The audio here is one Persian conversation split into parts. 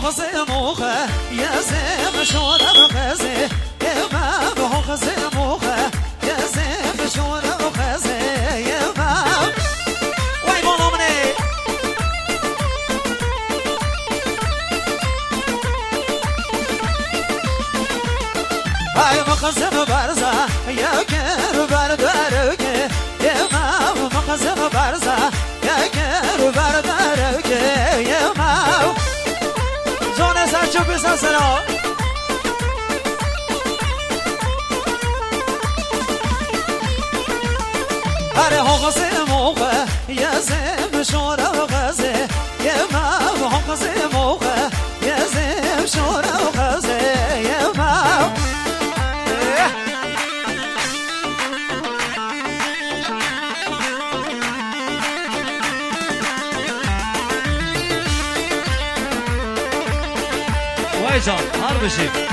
غزه موخه يزم شورا غزه يما غزه موخه يزم شورا غزه يما وای بالا منه ای مغزه برزه یا کر بردارگه يما مغزه برزه یا کر بردارگه يما زونه سرچو بزن سرا اره غزه موقع یزم شورا غزه یما غزه موقع یزم شورا غزه یما وای جان هر بشی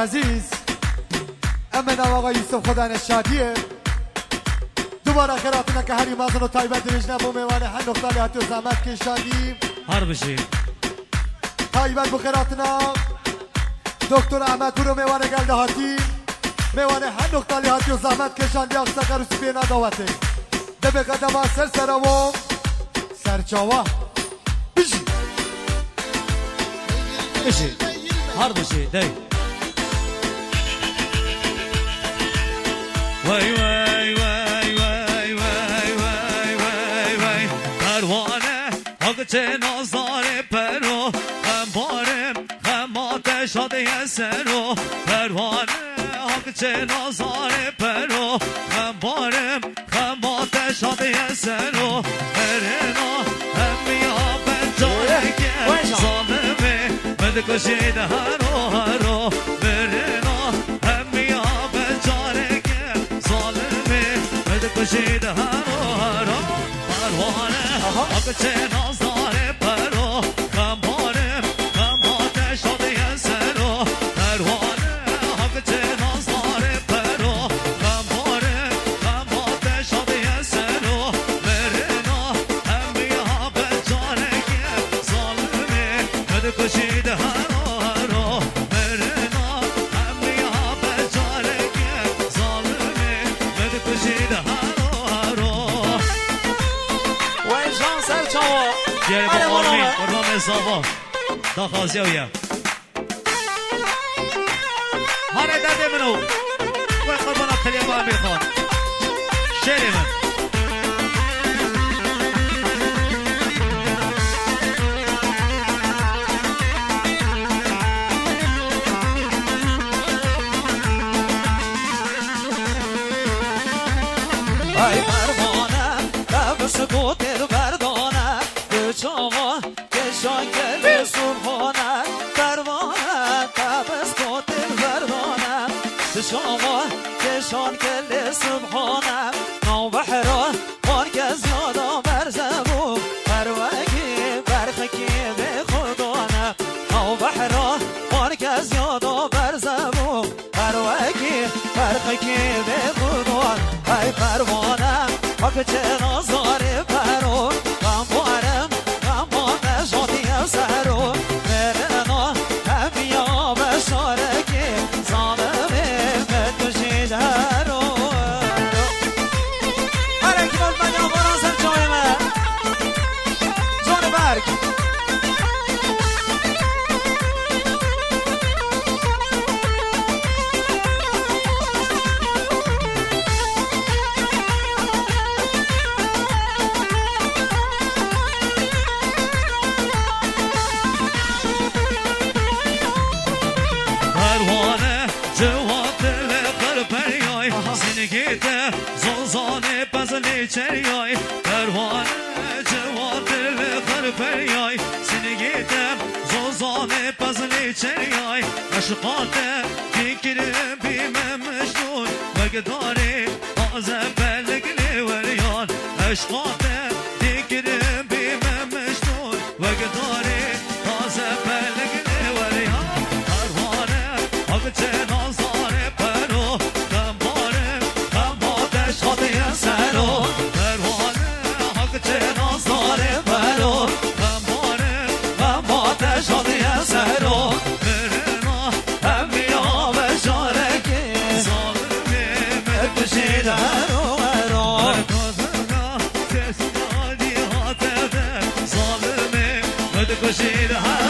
عزیز امن آقا یوسف خدا نشادیه دوباره خیراتونه که هری مازن و تایبت دیویژن بو میوانه هر نقطه لیاتی و زحمت کشاندیم هر بشی تایبت بو خیراتنا دکتر احمد برو میوانه گلده هاتی میوانه هر نقطه لیاتی و زحمت کشاندی اقصا کروسی بینا داوته دبه قدم ها سر سرمو سرچاوا بشی بشی هر بشی دی وای وای وای وای وای وای وای وای پروانه حق چه نازار پرو هم بارم هم آتش آده سرو پروانه حق چه نازار پرو هم بارم هم آتش آده سرو هرنا هم بیا بجارگه ظالمه مدکشید هرو هرو برنا هم بیا بجارگه ظالمه مدکشید هرو هرو پروانه حق چه نازار پرو هم بارم هم آتش آده سرو پروانه حق چه نازار پرو هم بارم هم آتش آده سرو برنا هم بیا بجارگه ظالمه مدکشید هرو هرو برنا هم بیا بجارگه ظالمه مدکشید هرو هرو وای جان سر چاوا بیاری بله، با آرمین قربان. قربان صافا دا خازی اویا هاره داده منو وای قربان اقتلی با امیر خان شیری من ای پروانه قبس گوتر بردانه بچاوا کشان گل صبحانه پروانه قبس گوتر بردانه بچاوا کشان گل صبحانه نو بحرا مرکز یادا برزبو پروگی برخکی به خودانه نو بحرا مرکز یادا برزبو پروگی برخکی به خودان ای پروانه حق چه نازار پرو غم بارم غم بارم شادی سرو مرنا همیا بشارکی ظالمه مدکشید هرو هر کی باز من آقا سر جای من جان برگ پروانه جواب دل قرپریای زنگیته زوزانه پزلی چریای پروانه جواب دل قرپریای زنگیته زوزانه پزلی چریای عشقاته فکرم بیمه مجنون وقداری آزه بلگلی وریان عشقاته فکرم بیمه مجنون وقداری آزه بلگلی وریان پروانه حق چه نازار پرو غم بارم غم آتش آده سرو پروانه حق چه نازار پرو غم بارم غم آتش آده سرو برنا هم بیا بشارگی ظالمه مدکشید هرو هرو ظالمه مدکشید هرو